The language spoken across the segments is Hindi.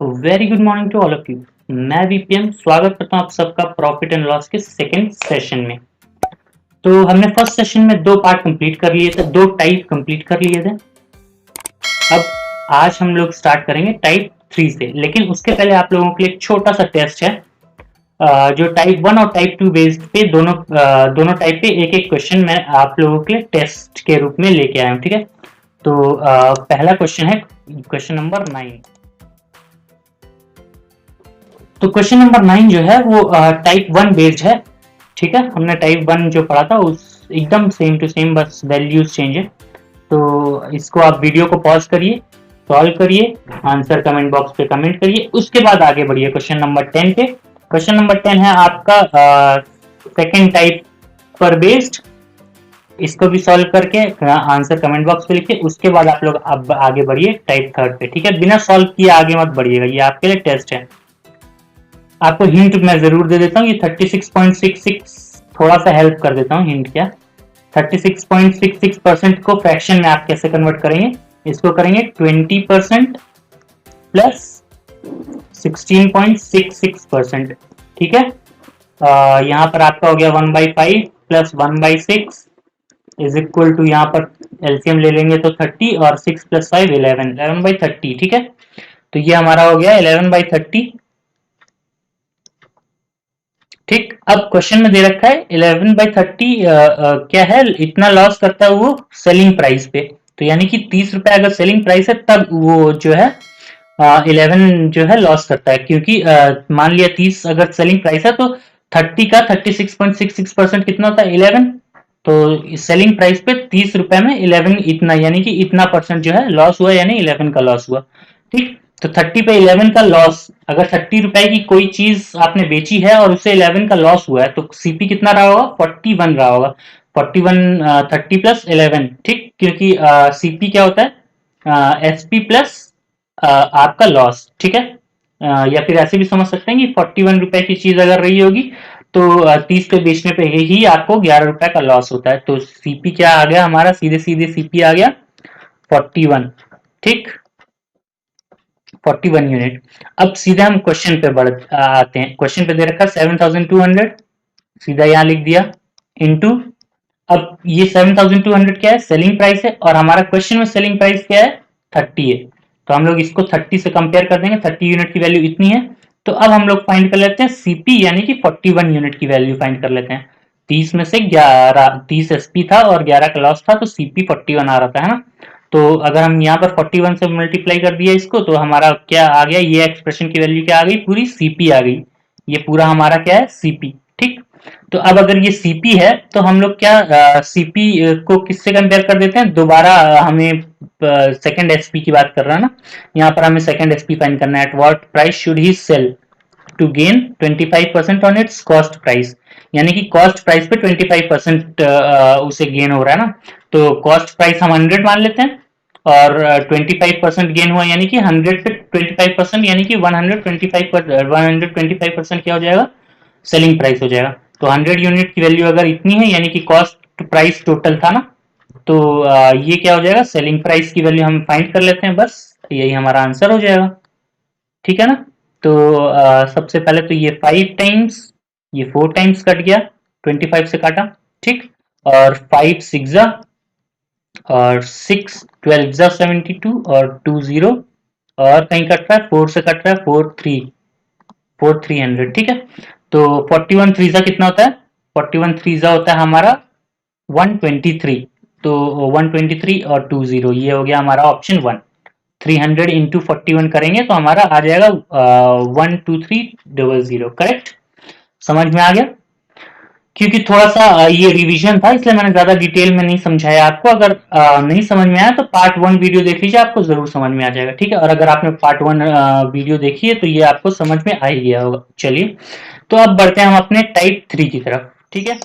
Very good morning to all of you. मैं बीपीएम स्वागत करता हूं आप सबका प्रॉफिट एंड लॉस के सेकंड सेशन में। तो हमने फर्स्ट सेशन में दो पार्ट कंप्लीट कर लिए थे, दो टाइप कंप्लीट कर लिए थे। अब आज हम लोग स्टार्ट करेंगे टाइप 3 से, लेकिन उसके पहले आप लोगों के लिए एक छोटा सा टेस्ट है। जो टाइप 1 और टाइप 2 बेस्ड पे दोनों टाइप पे एक एक क्वेश्चन मैं आप लोगों के लिए टेस्ट के रूप में लेके आया हूँ, ठीक है। तो पहला क्वेश्चन है क्वेश्चन नंबर 9। तो क्वेश्चन नंबर 9 जो है वो टाइप 1 बेस्ड है, ठीक है। हमने टाइप 1 जो पढ़ा था उस एकदम सेम टू सेम, बस वैल्यूज चेंज है। तो इसको आप वीडियो को पॉज करिए, सॉल्व करिए, आंसर कमेंट बॉक्स पे कमेंट करिए, उसके बाद आगे बढ़िए क्वेश्चन नंबर 10 पे। क्वेश्चन नंबर 10 है आपका सेकेंड टाइप पर बेस्ड। इसको भी सॉल्व करके आंसर कमेंट बॉक्स पे लिखिए, उसके बाद आप लोग अब आगे बढ़िए टाइप थर्ड पे, ठीक है। बिना सॉल्व किए आगे मत बढ़िएगा, ये आपके लिए टेस्ट है। आपको हिंट मैं जरूर दे देता हूँ, ये 36.66 थोड़ा सा हेल्प कर देता हूँ। हिंट क्या, 36.66% को फ्रैक्शन में आप कैसे कन्वर्ट करेंगे, इसको करेंगे 20% प्लस 16.66%, ठीक है। यहाँ पर आपका हो गया 1/5 प्लस 1/6 इज इक्वल टू, यहाँ पर एलसीएम ले लेंगे तो 30 और 6 प्लस 5 11/30, ठीक है। तो ये हमारा हो गया 11/30, ठीक। अब क्वेश्चन में दे रखा है 11/30 क्या है, इतना लॉस करता है वो सेलिंग प्राइस पे। तो यानी कि 30 रुपए अगर सेलिंग प्राइस है तब वो जो है 11 जो है लॉस करता है, क्योंकि मान लिया 30 अगर सेलिंग प्राइस है तो 30 का 36.66% कितना होता है 11। तो सेलिंग प्राइस पे 30 रुपए में 11 इतना, यानी कि इतना परसेंट जो है लॉस हुआ, यानी 11 का लॉस हुआ, ठीक। तो 30 पे 11 का लॉस, अगर 30 रुपए की कोई चीज आपने बेची है और उससे 11 का लॉस हुआ है तो सीपी कितना रहा होगा, 41 रहा होगा। 41 30 प्लस 11, ठीक, क्योंकि सीपी क्या होता है एसपी प्लस आपका लॉस, ठीक है। या फिर ऐसे भी समझ सकते हैं कि 41 रुपए की चीज अगर रही होगी तो 30 पे बेचने पे ही आपको 11 रुपए का लॉस होता है। तो सीपी क्या आ गया हमारा, सीधे सीधे सीपी आ गया 41, ठीक, 41 यूनिट। अब सीधा हम क्वेश्चन पे आते हैं। क्वेश्चन पे दे रखा 7200, सीधा यहाँ लिख दिया इनटू, अब ये 7200 क्या है, सेलिंग प्राइस है, और हमारा क्वेश्चन में सेलिंग प्राइस क्या है 30 है। तो हम लोग इसको 30 से कंपेयर कर देंगे, 30 यूनिट की वैल्यू इतनी है। तो अब हम लोग फाइंड कर लेते हैं सीपी, यानी कि 41 यूनिट की वैल्यू फाइंड कर लेते हैं। 30 में से 30 एसपी था और 11 का लॉस था, तो सीपी 41 आ रहा था, है ना। तो अगर हम यहाँ पर 41 से मल्टीप्लाई कर दिया इसको, तो हमारा क्या आ गया, ये एक्सप्रेशन की वैल्यू क्या आ गई, पूरी सीपी आ गई। ये पूरा हमारा क्या है, सीपी, ठीक। तो अब अगर ये सीपी है तो हम लोग क्या सीपी को किससे कंपेयर कर देते हैं दोबारा, हमें सेकंड एसपी की बात कर रहा है ना, यहाँ पर हमें सेकंड एसपी फाइंड करना है। At what price should he sell to gain 25% on its cost price, यानी कि कॉस्ट प्राइस पे 25% उसे गेन हो रहा है ना। तो कॉस्ट प्राइस हम 100 मान लेते हैं और 25% गेन हुआ, यानी कि 100 पे 25%, यानी कि 125% क्या हो जाएगा, सेलिंग प्राइस हो जाएगा। तो 100 यूनिट की वैल्यू अगर इतनी है, यानी कि कॉस्ट प्राइस टोटल था ना, तो ये क्या हो जाएगा, सेलिंग प्राइस की वैल्यू हम फाइंड कर लेते हैं, बस यही हमारा आंसर हो जाएगा, ठीक है ना। तो सबसे पहले तो ये 5 टाइम्स, ये 4 टाइम्स कट गया, 25 से काटा, ठीक। और 5 6 जा, और 6 12 जा 72, और 2 0, और कहीं कट रहा है 4 से कट रहा है 4 300, ठीक है। तो 41 3 जा कितना होता है, 41 3 जा होता है हमारा 123। तो 123 और 20, ये हो गया हमारा ऑप्शन 1। 300 इंटू 41 करेंगे तो हमारा आ जाएगा 12300, करेक्ट। समझ में आ गया, क्योंकि थोड़ा सा ये रिवीजन था इसलिए मैंने ज्यादा डिटेल में नहीं समझाया आपको। अगर नहीं समझ में आया तो पार्ट 1 वीडियो देख लीजिए, आपको जरूर समझ में आ जाएगा, ठीक है। और अगर आपने पार्ट 1 वीडियो देखी है तो ये आपको समझ में आ ही गया होगा। चलिए, तो अब बढ़ते हैं हम अपने टाइप 3 की तरफ, ठीक है।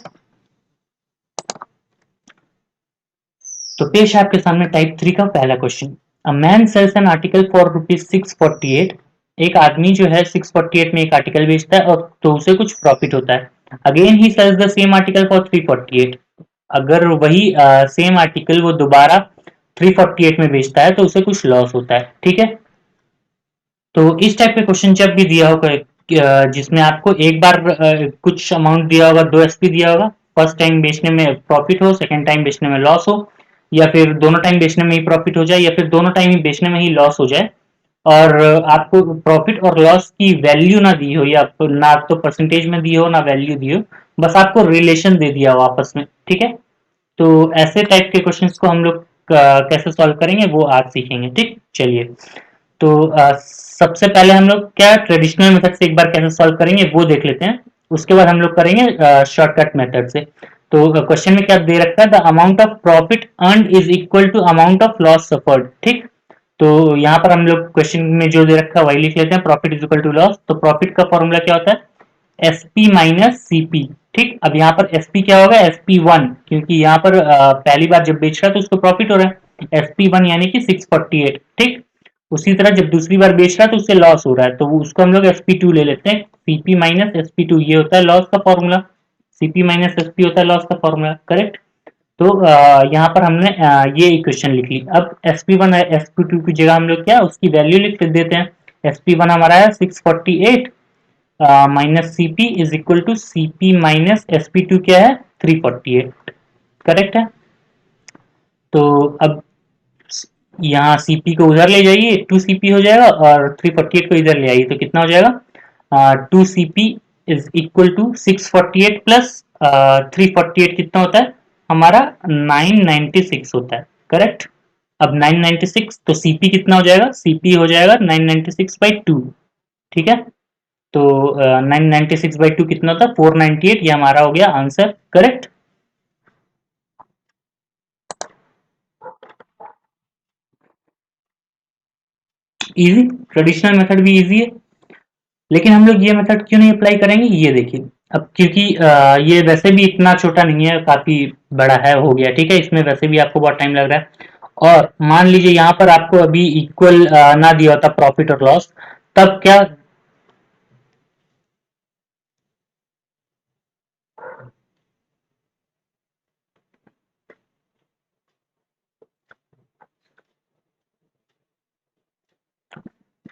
तो पेश है आपके सामने टाइप 3 का पहला question. A man sells an article for ₹648। एक आदमी जो है 648 में एक आर्टिकल बेचता है और तो उसे कुछ प्रॉफिट होता है। Again he sells the same article for 348। अगर वही सेम आर्टिकल वो दोबारा 348 में बेचता है तो उसे कुछ लॉस होता है, ठीक है। तो इस टाइप के क्वेश्चन जब भी दिया होगा जिसमें आपको एक बार कुछ अमाउंट दिया होगा, 2 एसपी दिया होगा, फर्स्ट टाइम बेचने में प्रॉफिट हो, सेकंड टाइम बेचने में लॉस हो, या फिर दोनों टाइम बेचने में ही प्रॉफिट हो जाए, या फिर दोनों टाइम ही बेचने में ही लॉस हो जाए, और आपको प्रॉफिट और लॉस की वैल्यू ना दी हो, या ना तो परसेंटेज में दी हो ना वैल्यू दी हो, बस आपको रिलेशन दे दिया हो आपस में, ठीक है। तो ऐसे टाइप के क्वेश्चंस को हम लोग कैसे सॉल्व करेंगे वो आज सीखेंगे, ठीक। चलिए, तो सबसे पहले हम लोग क्या ट्रेडिशनल मेथड से एक बार कैसे सॉल्व करेंगे वो देख लेते हैं। उसके बाद हम लोग करेंगे शॉर्टकट मेथड से। तो क्वेश्चन में क्या दे रखा है, the amount of profit earned is equal to amount of loss suffered, ठीक। तो यहाँ पर हम लोग क्वेश्चन में जो दे रखा है वही लिख लेते हैं, profit is equal to loss. तो प्रॉफिट का फॉर्मूला क्या होता है, एसपी माइनस सीपी, ठीक। अब यहाँ पर एसपी क्या होगा, एसपी वन, क्योंकि यहाँ पर पहली बार जब बेच रहा है तो उसको प्रॉफिट हो रहा है, एसपी वन यानी कि 648, ठीक। उसी तरह जब दूसरी बार बेच रहा है तो उससे लॉस हो रहा है, तो उसको हम लोग sp2 ले लेते हैं, cp माइनस sp2, ये होता है लॉस का फॉर्मूला, cp माइनस sp होता है लॉस का फॉर्मूला, करेक्ट। तो यहाँ पर हमने ये इक्वेशन लिख ली। अब sp1 है, sp2 की जगह हम लोग क्या उसकी वैल्यू लिख देते हैं। sp1 हमारा है 648 minus cp is equal to cp minus sp2 क्या है 348, करेक्ट है। तो अब यहाँ सीपी को उधर ले जाइए, 2cp हो जाएगा, और 348 को इधर ले आइए तो कितना हो जाएगा, 2cp is equal to 648 plus 348 कितना होता है हमारा 996 होता है, करेक्ट। अब 996 तो cp कितना हो जाएगा, cp हो जाएगा 996/2, ठीक है। तो 996/2 कितना होता है 498, ये हमारा हो गया answer, correct. Easy, traditional method भी इजी है, लेकिन हम लोग ये मेथड क्यों नहीं अप्लाई करेंगे ये देखिए। अब क्योंकि ये वैसे भी इतना छोटा नहीं है, काफी बड़ा है, हो गया, ठीक है। इसमें वैसे भी आपको बहुत टाइम लग रहा है, और मान लीजिए यहाँ पर आपको अभी इक्वल ना दिया होता प्रॉफिट और लॉस, तब क्या,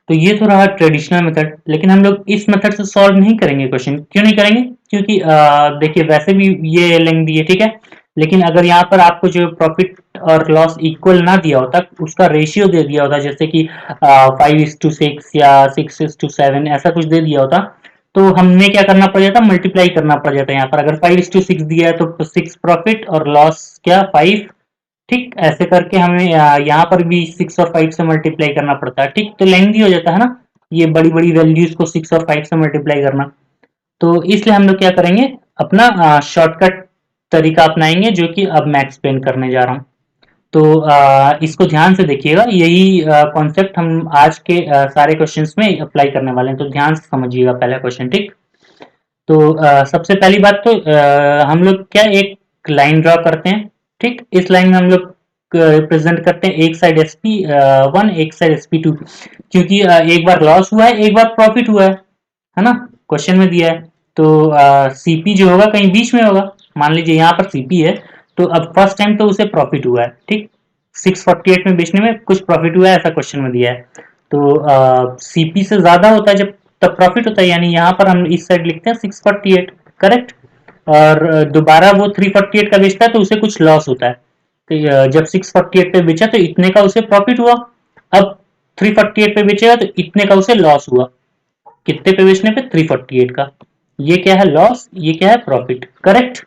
तो ये तो रहा ट्रेडिशनल मेथड, लेकिन हम लोग इस मेथड से सॉल्व नहीं करेंगे क्वेश्चन। क्यों नहीं करेंगे, क्योंकि देखिए वैसे भी ये लेंथ दी है, ठीक है। लेकिन अगर यहाँ पर आपको जो प्रॉफिट और लॉस इक्वल ना दिया होता, उसका रेशियो दे दिया होता, जैसे कि 5:6 या 6:7 ऐसा कुछ दे दिया होता, तो हमने क्या करना पड़ जाता, मल्टीप्लाई करना पड़ जाता। यहाँ पर अगर 5:6 दिया है तो 6 प्रॉफिट और लॉस क्या 5, ठीक। ऐसे करके हमें यहाँ पर भी 6 और 5 से मल्टीप्लाई करना पड़ता है, ठीक। तो लेंथी हो जाता है ना, ये बड़ी बड़ी वैल्यूज को 6 और 5 से मल्टीप्लाई करना। तो इसलिए हम लोग क्या करेंगे, अपना शॉर्टकट तरीका अपनाएंगे, जो कि अब मैं एक्सप्लेन करने जा रहा हूँ। तो इसको ध्यान से देखिएगा, यही कॉन्सेप्ट हम आज के सारे क्वेश्चंस में अप्लाई करने वाले हैं, तो ध्यान से समझिएगा पहला क्वेश्चन, ठीक। तो सबसे पहली बात तो हम लोग क्या एक लाइन ड्रॉ करते हैं, ठीक। इस लाइन में हम लोग रिप्रेजेंट करते हैं एक साइड sp1 एक साइड sp2, क्योंकि एक बार लॉस हुआ है एक बार प्रॉफिट हुआ है ना, क्वेश्चन में दिया है। तो cp जो होगा कहीं बीच में होगा, मान लीजिए यहाँ पर cp है, तो अब फर्स्ट टाइम तो उसे प्रॉफिट हुआ है, ठीक। 648 में बेचने में कुछ प्रॉफिट हुआ है ऐसा क्वेश्चन में दिया है, तो cp से ज्यादा होता है जब तब प्रॉफिट होता है, यानी यहाँ पर हम इस साइड लिखते हैं 648, करेक्ट। और दोबारा वो 348 का बेचता है तो उसे कुछ लॉस होता है, तो जब 648 पे बेचा तो इतने का उसे प्रॉफिट हुआ, अब 348 पे बेचेगा तो इतने का उसे लॉस हुआ, कितने पे बेचने पे 348 का, ये क्या है लॉस, ये क्या है प्रॉफिट, करेक्ट।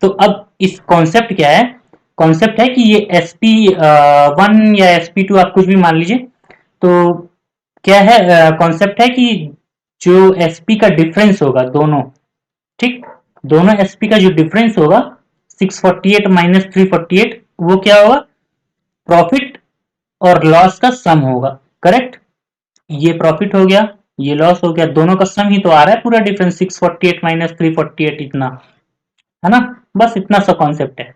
तो अब इस कॉन्सेप्ट क्या है, कॉन्सेप्ट है कि ये sp1 या sp2 आप कुछ भी मान लीजिए, तो क्या है कॉन्सेप्ट है कि जो sp का डिफरेंस होगा दोनों, ठीक, दोनों sp का जो डिफरेंस होगा 648 माइनस 348, वो क्या होगा प्रॉफिट और लॉस का सम होगा, करेक्ट। ये प्रॉफिट हो गया, ये लॉस हो गया, दोनों का सम ही तो आ रहा है पूरा डिफरेंस 648 माइनस 348, इतना है ना, बस इतना सा कॉन्सेप्ट है,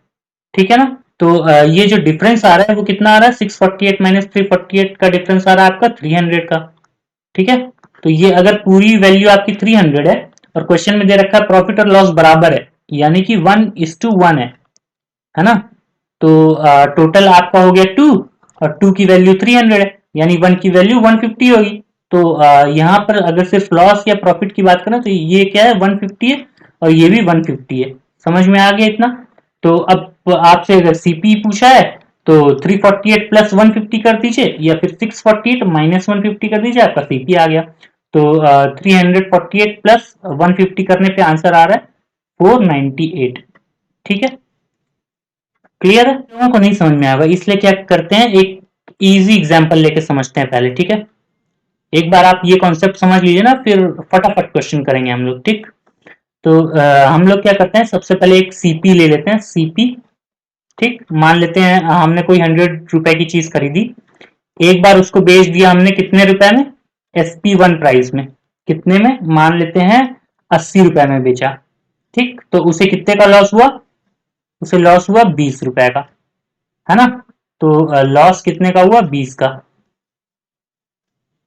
ठीक है ना। तो ये जो डिफरेंस आ रहा है वो कितना आ रहा है, 648 माइनस 348 का डिफरेंस आ रहा है आपका 300 का, ठीक है। तो ये अगर पूरी वैल्यू आपकी 300 है और क्वेश्चन में दे रखा है प्रॉफिट और लॉस बराबर है, यानी कि 1:1 है ना। तो टोटल आपका हो गया 2, और 2 की वैल्यू 300 है, यानी 1 की वैल्यू 150 होगी, तो यहाँ पर अगर सिर्फ लॉस या प्रॉफिट की बात करें तो ये क्या है 150 है और ये भी 150 है। समझ में आ गया इतना? तो अब आपसे अगर सीपी पूछा है तो 348 प्लस 150 कर दीजिए या फिर 648 माइनस 150 कर दीजिए, आपका सीपी आ गया। तो 348 प्लस 150 करने पे आंसर आ रहा है 498। ठीक है, क्लियर है? लोगों को नहीं समझ में आएगा, इसलिए क्या करते हैं, एक इजी एग्जांपल लेके समझते हैं पहले। ठीक है, एक बार आप ये कॉन्सेप्ट समझ लीजिए ना, फिर फटाफट क्वेश्चन करेंगे हम लोग। ठीक, तो हम लोग क्या करते हैं, सबसे पहले एक सीपी ले लेते हैं, सीपी। ठीक, मान लेते हैं हमने कोई 100 रुपए की चीज खरीदी, एक बार उसको बेच दिया हमने कितने रुपए में, SP1 प्राइस में। कितने में? मान लेते हैं 80 रुपए में बेचा। ठीक, तो उसे कितने का लॉस हुआ? उसे लॉस हुआ 20 रुपए का, है ना? तो लॉस कितने का हुआ? 20 का।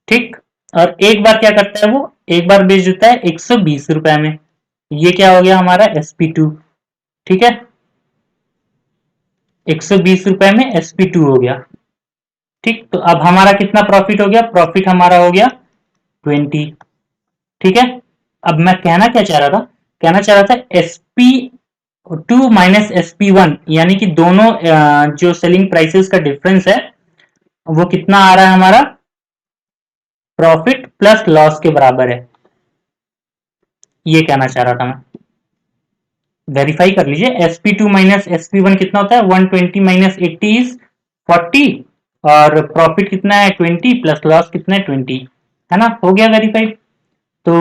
ठीक, और एक बार क्या करता है वो, एक बार बेच देता है 120 रुपए में। ये क्या हो गया हमारा SP2। ठीक है, 120 रुपए में SP2 हो गया। ठीक, तो अब हमारा कितना प्रॉफिट हो गया? प्रॉफिट हमारा हो गया 20। ठीक है, अब मैं कहना क्या चाह रहा था, कहना चाह रहा था SP2 माइनस SP1, यानी कि दोनों जो सेलिंग प्राइसेस का डिफरेंस है वो कितना आ रहा है हमारा? प्रॉफिट प्लस लॉस के बराबर है। ये कहना चाह रहा था मैं, वेरीफाई कर लीजिए। SP2 माइनस SP1 कितना होता है? 120 माइनस 80 इज 40, और प्रॉफिट कितना है? 20 प्लस लॉस कितना है? 20, है ना? हो गया वेरीफाई। तो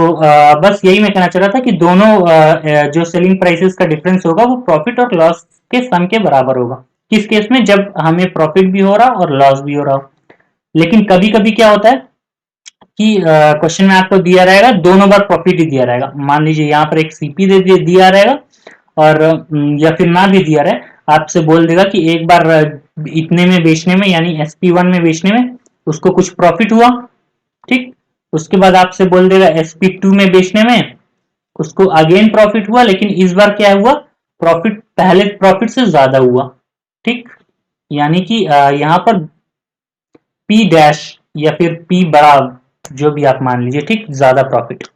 बस यही मैं कहना चाह रहा था कि दोनों जो सेलिंग प्राइसेस का डिफरेंस होगा वो प्रॉफिट और लॉस के सम के बराबर होगा। किस केस में? जब हमें प्रॉफिट भी हो रहा और लॉस भी हो रहा हो। लेकिन कभी कभी क्या होता है कि क्वेश्चन में आपको दिया रहेगा दोनों बार प्रॉफिट ही दिया रहेगा। मान लीजिए यहाँ पर एक सीपी दे दिया रहेगा और या फिर ना भी दिया रहे, आपसे बोल देगा कि एक बार इतने में बेचने में, यानी SP1 में बेचने में उसको कुछ प्रॉफिट हुआ। ठीक, उसके बाद आपसे बोल देगा SP2 में बेचने में उसको अगेन प्रॉफिट हुआ, लेकिन इस बार क्या हुआ? प्रॉफिट पहले प्रॉफिट से ज्यादा हुआ। ठीक, यानी कि यहाँ पर P डैश या फिर P बड़ा, जो भी आप मान लीजिए, ठीक, ज्यादा प्रॉफिट।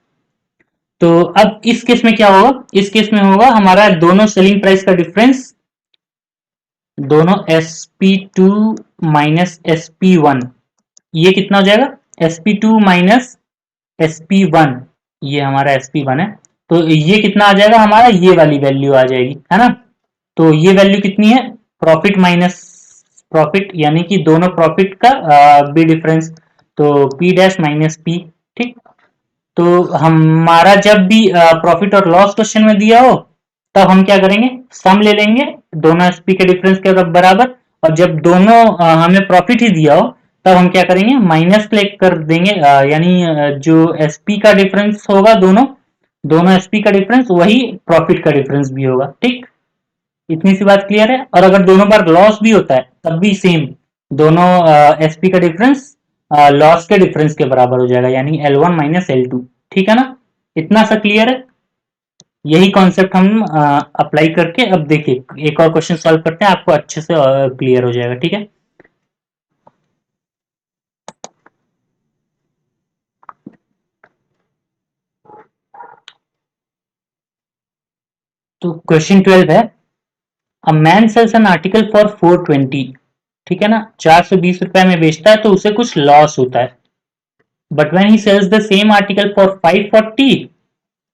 तो अब इस केस में क्या होगा? इस केस में होगा हमारा दोनों सेलिंग प्राइस का डिफरेंस, दोनों SP2 माइनस SP1, ये कितना हो जाएगा? SP2 माइनस SP1, ये हमारा SP1 है, तो ये कितना आ जाएगा हमारा? ये वाली वैल्यू आ जाएगी, है ना? तो ये वैल्यू कितनी है? प्रॉफिट माइनस प्रॉफिट, यानी कि दोनों प्रॉफिट का बी डिफरेंस, तो P डैश माइनस P। ठीक, तो हमारा जब भी प्रॉफिट और लॉस क्वेश्चन में दिया हो तब हम क्या करेंगे? सम ले लेंगे दोनों एसपी के डिफरेंस के बराबर, और जब दोनों हमें प्रॉफिट ही दिया हो तब हम क्या करेंगे? माइनस कर देंगे, यानी जो एसपी का डिफरेंस होगा, दोनों दोनों एसपी का डिफरेंस वही प्रॉफिट का डिफरेंस भी होगा। ठीक, इतनी सी बात क्लियर है? और अगर दोनों बार लॉस भी होता है तब भी सेम, दोनों एसपी का डिफरेंस लॉस के डिफरेंस के बराबर हो जाएगा, यानी L1 माइनस L2। ठीक है ना? इतना सा क्लियर है? यही कॉन्सेप्ट हम अप्लाई करके अब देखिए एक और क्वेश्चन सॉल्व करते हैं, आपको अच्छे से क्लियर हो जाएगा। ठीक है, तो क्वेश्चन 12 है, a man sells an article for 420। ठीक है ना, 420 रुपए में बेचता है तो उसे कुछ लॉस होता है, but when he sells the same article for 540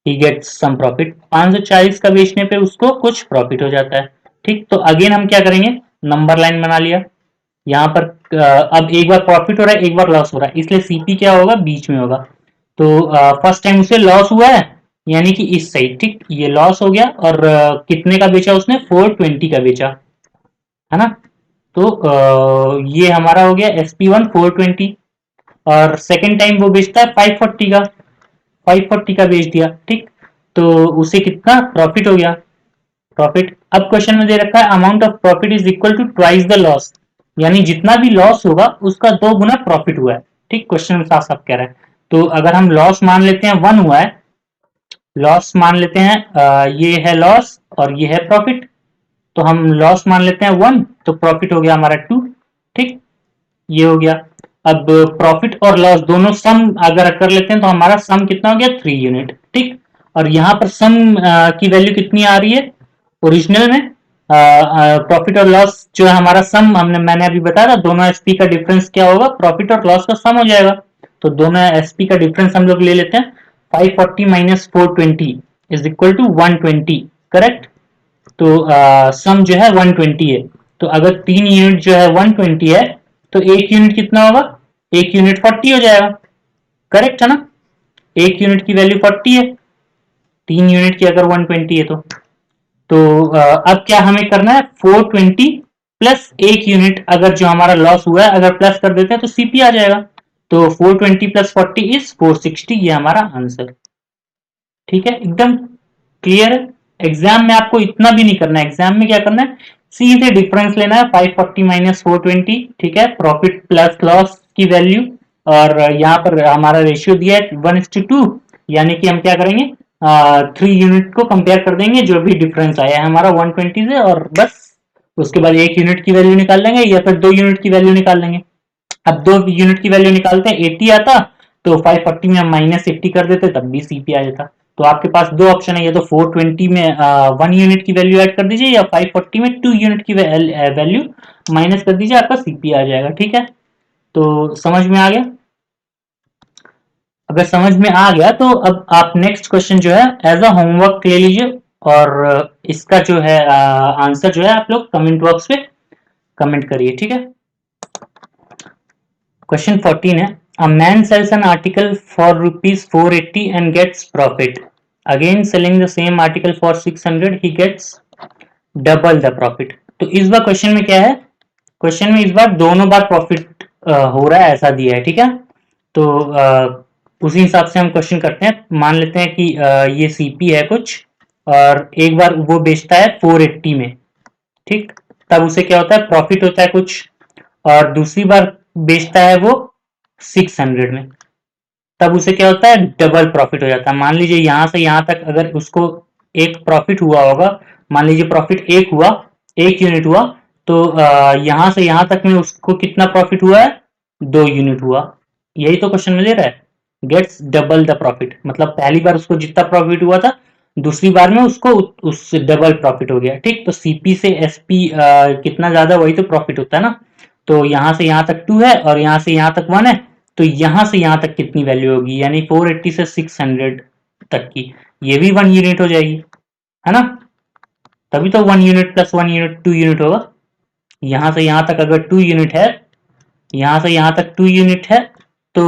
he gets some profit. 540 का बेचने पे उसको कुछ प्रॉफिट हो जाता है। ठीक, तो अगेन हम क्या करेंगे? नंबर लाइन बना लिया यहाँ पर। अब एक बार प्रॉफिट हो रहा है, एक बार लॉस हो रहा है, इसलिए सीपी क्या होगा? बीच में होगा। तो फर्स्ट टाइम उसे लॉस हुआ है, यानी कि इस साइड। ठीक, ये लॉस हो गया, और कितने का बेचा उसने? 420 का बेचा, है ना? तो ये हमारा हो गया SP1 420, और सेकेंड टाइम वो बेचता है 540 का, 540 का बेच दिया। ठीक, तो उसे कितना प्रॉफिट हो गया? प्रॉफिट, अब क्वेश्चन में दे रखा है amount of profit is equal to twice the loss, यानी जितना भी लॉस होगा उसका 2 गुना प्रॉफिट हुआ है। ठीक, क्वेश्चन में साफ साफ कह रहा है। तो अगर हम लॉस मान लेते हैं 1 हुआ है, लॉस मान लेते हैं ये है लॉस और ये है प्रॉफिट, तो हम लॉस मान लेते हैं 1, तो प्रॉफिट हो गया हमारा 2। ठीक, ये हो गया। अब प्रॉफिट और लॉस दोनों सम अगर कर लेते हैं तो हमारा सम कितना हो गया 3 यूनिट, ठीक। और यहाँ पर सम की वैल्यू कितनी आ रही है ओरिजिनल में, प्रॉफिट और लॉस जो है हमारा सम, मैंने अभी बताया था दोनों एसपी का डिफरेंस क्या होगा, प्रॉफिट और लॉस का सम हो जाएगा। तो दोनों एसपी का डिफरेंस हम लोग ले लेते हैं, 540 minus 420 is equal to 120, correct. तो सम जो है 120 है। तो अगर 3 यूनिट जो है 120 है तो 1 यूनिट कितना होगा, 1 यूनिट 40 हो जाएगा, करेक्ट है ना। 1 यूनिट की वैल्यू 40 है, 3 यूनिट की अगर 120 है तो अब क्या हमें करना है, 420 प्लस 1 यूनिट अगर जो हमारा लॉस हुआ है अगर प्लस कर देते हैं तो सीपी आ जाएगा। तो 420 प्लस 40 इज 460, ये हमारा आंसर, ठीक है, एकदम क्लियर है। एग्जाम में आपको इतना भी नहीं करना है, एग्जाम में क्या करना है, सीधे डिफरेंस लेना है, 540 माइनस 420, ठीक है, प्रॉफिट प्लस लॉस की वैल्यू, और यहाँ पर हमारा रेशियो दिया है 1:2, यानी कि हम क्या करेंगे, 3 यूनिट को कंपेयर कर देंगे जो भी डिफरेंस आया है हमारा 120 से, और बस उसके बाद 1 यूनिट की वैल्यू निकाल लेंगे या फिर 2 यूनिट की वैल्यू निकाल लेंगे। अब 2 यूनिट की वैल्यू निकालते हैं 80 आता, तो 540 में हम माइनस 80 कर देते तब भी सीपी आ जाता। तो आपके पास दो ऑप्शन है, या तो 420 में 1 यूनिट की वैल्यू ऐड कर दीजिए, या 540 में 2 यूनिट की वैल्यू माइनस कर दीजिए, आपका सीपी आ जाएगा, ठीक है। तो समझ में आ गया, अगर समझ में आ गया तो अब आप नेक्स्ट क्वेश्चन जो है एज अ होमवर्क ले लीजिए, और इसका जो है आंसर जो है आप लोग कमेंट बॉक्स पे कमेंट करिए, ठीक है। क्वेश्चन 14 है, a man sells an article for rupees 480 and gets profit. Again selling the same article for 600 he gets double the profit. तो इस बार क्वेश्चन में क्या है, क्वेश्चन में इस बार दोनों बार प्रॉफिट हो रहा है ऐसा दिया है, ठीक है। तो उसी हिसाब से हम क्वेश्चन करते हैं, मान लेते हैं कि ये सीपी है कुछ, और एक बार वो बेचता है 480 में, ठीक, तब उसे क्या होता है, प्रॉफिट होता है कुछ, और दूसरी बार बेचता है वो 600 में, तब उसे क्या होता है, डबल प्रॉफिट हो जाता है। मान लीजिए यहां से यहां तक अगर उसको एक प्रॉफिट हुआ होगा, मान लीजिए प्रॉफिट एक हुआ, 1 यूनिट हुआ, तो यहां से यहां तक में उसको कितना प्रॉफिट हुआ है, 2 यूनिट हुआ। यही तो क्वेश्चन में दे रहा है, गेट्स डबल द प्रॉफिट, मतलब पहली बार उसको जितना प्रॉफिट हुआ था दूसरी बार में उसको उससे डबल प्रॉफिट हो गया, ठीक। तो सीपी से एसपी कितना ज्यादा वही तो प्रॉफिट होता है ना। तो यहां से यहां तक 2 है और यहां से यहां तक 1 है, तो यहां से यहां तक कितनी वैल्यू होगी, यानी 480 से 600 तक की, ये भी 1 यूनिट हो जाएगी, है ना। तभी तो 1 यूनिट प्लस 1 यूनिट 2 यूनिट होगा। यहां से यहां तक अगर 2 यूनिट है, यहां से यहां तक 2 यूनिट है, तो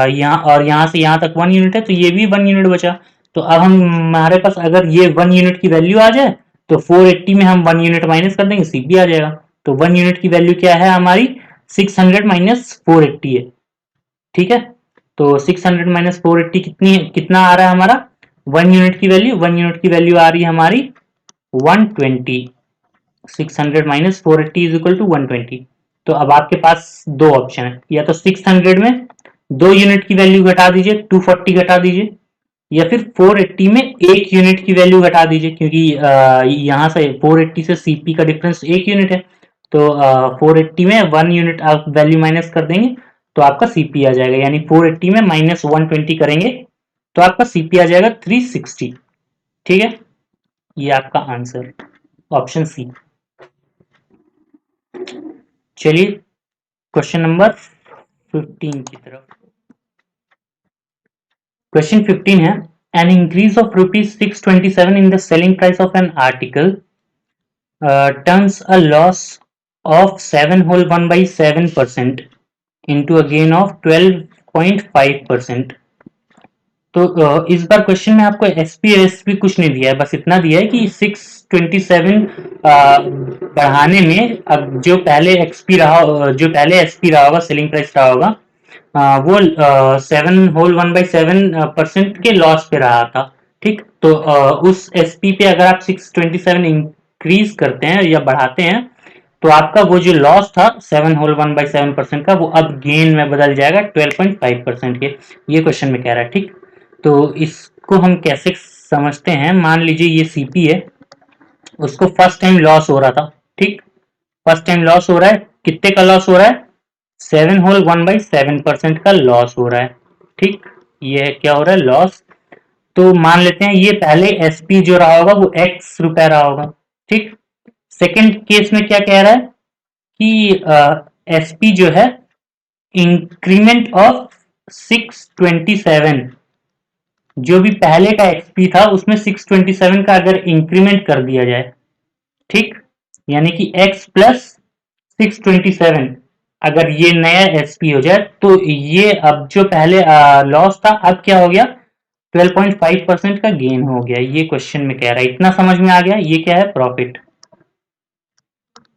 यहाँ और यहां से यहां तक 1 यूनिट है, तो ये भी 1 यूनिट बचा। तो अब हम हमारे पास अगर ये 1 यूनिट की वैल्यू आ जाए तो 480 में हम 1 यूनिट माइनस कर देंगे, सीपी आ जाएगा। तो 1 यूनिट की वैल्यू क्या है हमारी, 600 माइनस 480 है, ठीक है। तो 600 माइनस 480 कितना आ रहा है हमारा, 1 यूनिट की वैल्यू, 1 यूनिट की वैल्यू आ रही है हमारी 120, 600 माइनस 480 इज इक्वल टू 120। तो अब आपके पास दो ऑप्शन है, या तो 600 में 2 यूनिट की वैल्यू घटा दीजिए, 240 घटा दीजिए, या फिर 480 में 1 यूनिट की वैल्यू घटा दीजिए, क्योंकि यहां से 480 से सीपी का डिफरेंस 1 यूनिट है। तो 480 में 1 यूनिट आप वैल्यू माइनस कर देंगे तो आपका सीपी आ जाएगा, यानी 480 में माइनस 120 करेंगे तो आपका सीपी आ जाएगा 360, ठीक है। ये आपका आंसर ऑप्शन सी। चलिए क्वेश्चन नंबर 15 की तरफ। क्वेश्चन 15 है, an increase of rupees 627 in the selling price of an article turns a loss of 7 whole 1 by 7% into a gain of 12.5%। तो इस बार क्वेश्चन में आपको एसपी एसपी कुछ नहीं दिया है, बस इतना दिया है कि 627 बढ़ाने में अब जो पहले एक्सपी रहा, जो पहले एसपी रहा होगा, सेलिंग प्राइस रहा होगा, वो 7 होल 1 बाई 7% के लॉस पे रहा था, ठीक। तो उस एसपी पे अगर आप 627 इंक्रीज करते हैं या बढ़ाते हैं तो आपका वो जो लॉस था 7 होल 1 बाई 7% का, वो अब गेन में बदल जाएगा 12.5% के। ये क्वेश्चन में कह रहा है, ठीक। तो इसको हम कैसे समझते हैं, मान लीजिए ये सीपी है, उसको फर्स्ट टाइम लॉस हो रहा था, ठीक। फर्स्ट टाइम लॉस हो रहा है, कितने का लॉस हो रहा है, 7 होल 1/7% का लॉस हो रहा है। ठीक, ये क्या हो रहा है, लॉस। तो मान लेते हैं ये पहले एसपी जो रहा होगा वो x रुपए रहा होगा। ठीक, सेकंड केस में क्या कह रहा है कि एसपी जो है इंक्रीमेंट ऑफ 627, जो भी पहले का एक्सपी था उसमें 627 का अगर इंक्रीमेंट कर दिया जाए, ठीक, यानी कि x प्लस 627, अगर ये नया एसपी हो जाए तो ये अब जो पहले लॉस था अब क्या हो गया, 12.5% का गेन हो गया। ये क्वेश्चन में कह रहा है, इतना समझ में आ गया, ये क्या है, प्रॉफिट।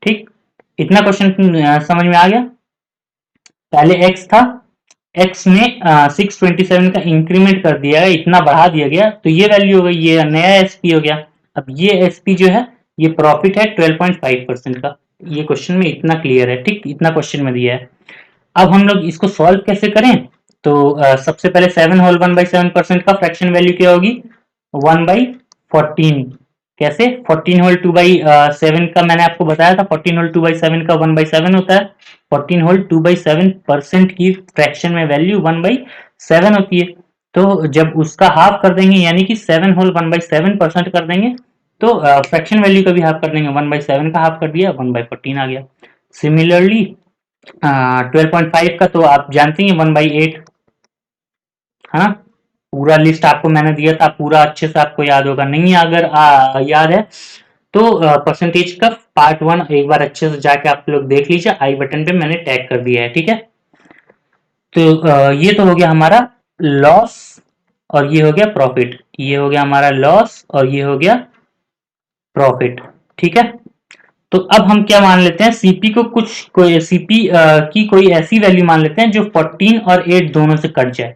ठीक, इतना क्वेश्चन समझ में आ गया। पहले x था, x में 627 का इंक्रीमेंट कर दिया गया, इतना बढ़ा दिया गया तो ये वैल्यू हो गई, ये नया एसपी हो गया। अब ये एसपी जो है ये प्रॉफिट है 12.5% का। ये क्वेश्चन में इतना क्लियर है। ठीक, इतना क्वेश्चन में दिया है। अब हम लोग इसको सॉल्व कैसे करें, तो सबसे पहले 7 होल 1/7% का फ्रैक्शन वैल्यू क्या होगी, 1/14। कैसे, 14 होल 2/7 का मैंने आपको बताया था, 14 होल 2/7 का 1/7 होता है। 14 होल 2/7% की फ्रैक्शन में वैल्यू 1/7 होती है। तो जब उसका हाफ कर देंगे यानी कि 7 होल 1/7% कर देंगे तो फ्रैक्शन वैल्यू का भी हाफ कर देंगे, 1/7 का हाफ कर दिया 1/14 आ गया। सिमिलरली 12.5 का तो आप जानते हैं 1/8, है ना। पूरा लिस्ट आपको मैंने दिया था, पूरा अच्छे से आपको याद होगा, नहीं अगर याद है तो परसेंटेज का पार्ट 1 एक बार अच्छे से जाके आप लोग देख लीजिए, आई बटन पे मैंने टैग कर दिया है। ठीक है, तो ये तो हो गया हमारा लॉस और ये हो गया प्रॉफिट, ये हो गया हमारा लॉस और ये हो गया प्रॉफिट। ठीक है, तो अब हम क्या मान लेते हैं, सीपी को कुछ कोई सीपी की कोई ऐसी वैल्यू मान लेते हैं जो 14 और 8 दोनों से कट जाए,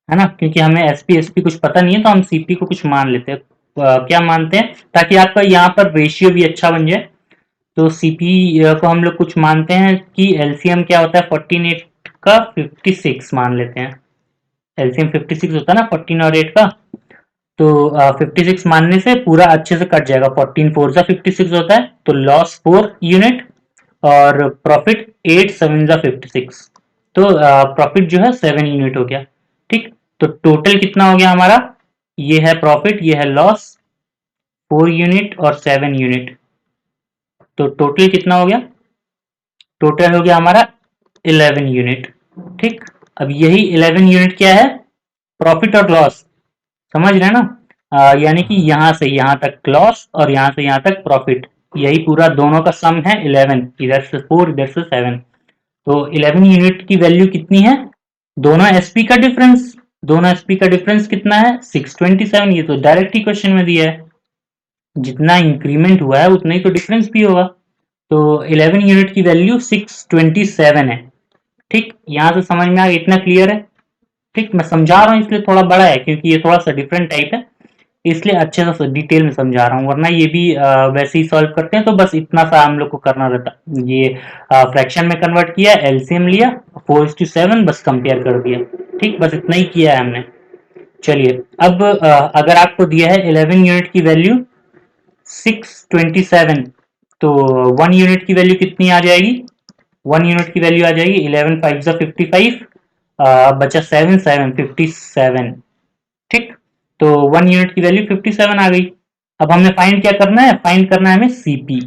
है ना, क्योंकि हमें एसपी एसपी कुछ पता नहीं है तो हम सीपी को कुछ मान लेते हैं। क्या मानते हैं ताकि आपका यहाँ पर रेशियो भी अच्छा बन जाए। तो सीपी को हम लोग कुछ मानते हैं कि एलसीएम क्या होता है 14 8 का 56 मान लेते हैं। एलसीएम 56 होता है ना 14 और 8 का, तो 56 मानने से पूरा अच्छे से कट जाएगा। 14 4 जा 56 होता है, तो लॉस 4 यूनिट और प्रॉफिट 8 7 जा 56, तो प्रॉफिट जो है 7 यूनिट हो गया। ठीक, तो टोटल कितना हो गया हमारा, ये है प्रॉफिट, ये है लॉस, 4 यूनिट और 7 यूनिट, तो टोटल कितना हो गया, टोटल हो गया हमारा 11 यूनिट। ठीक, अब यही 11 यूनिट क्या है, प्रॉफिट और लॉस, समझ रहे हैं ना। यानी कि यहां से यहां तक लॉस और यहां से यहां तक प्रॉफिट, यही पूरा दोनों का सम है 11, इधर से 4 इधर से 7, तो 11 यूनिट की वैल्यू कितनी है, दोनों एसपी का डिफरेंस, दोनों एसपी का डिफरेंस कितना है 627, ये तो डायरेक्ट ही क्वेश्चन में दिया है, जितना इंक्रीमेंट हुआ है उतना ही तो डिफरेंस भी होगा। तो 11 यूनिट की वैल्यू 627 है। ठीक, यहां से समझ में आ गया, इतना क्लियर है। ठीक, मैं समझा रहा हूँ इसलिए थोड़ा बड़ा है क्योंकि ये थोड़ा सा डिफरेंट टाइप है, इसलिए अच्छे से डिटेल में समझा रहा हूँ, वरना ये भी वैसे ही सॉल्व करते हैं तो बस इतना सा हम लोग को करना रहता। ये फ्रैक्शन में कन्वर्ट किया, एलसीएम लिया 4:7, बस कंपेयर कर दिया। ठीक, बस इतना ही किया है हमने। चलिए, अब अगर आपको दिया है 11 यूनिट की वैल्यू 627, तो 1 यूनिट की वैल्यू कितनी आ जाएगी, 1 यूनिट की वैल्यू आ जाएगी 11 5 जा 55, बचा 7 7 57। ठीक, तो 1 यूनिट की वैल्यू 57 आ गई। अब हमें फाइंड क्या करना है, फाइंड करना है हमें सीपी।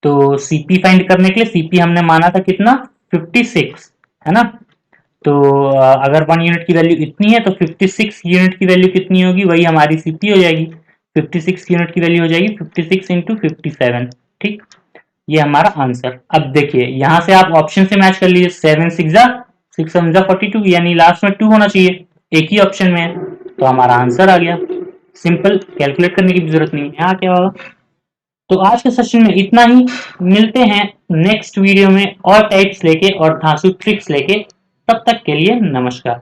तो सीपी फाइंड करने के लिए सीपी हमने माना था कितना 56, है ना। तो अगर 1 यूनिट की वैल्यू इतनी है तो 56 यूनिट की वैल्यू कितनी होगी, वही हमारी सीपी हो जाएगी। 56 यूनिट की वैल्यू हो जाएगी 56 इंटू 57। ठीक, ये हमारा आंसर। अब देखिए यहां से आप ऑप्शन से मैच कर लीजिए, 7 6 जा 6 7 जा 42, यानी लास्ट में 2 होना चाहिए, एक ही ऑप्शन में है, तो हमारा आंसर आ गया। सिंपल, कैलकुलेट करने की भी जरूरत नहीं है। यहाँ क्या होगा, तो आज के सेशन में इतना ही, मिलते हैं नेक्स्ट वीडियो में और टाइप्स लेके और धांसू ट्रिक्स लेके, तब तक के लिए नमस्कार।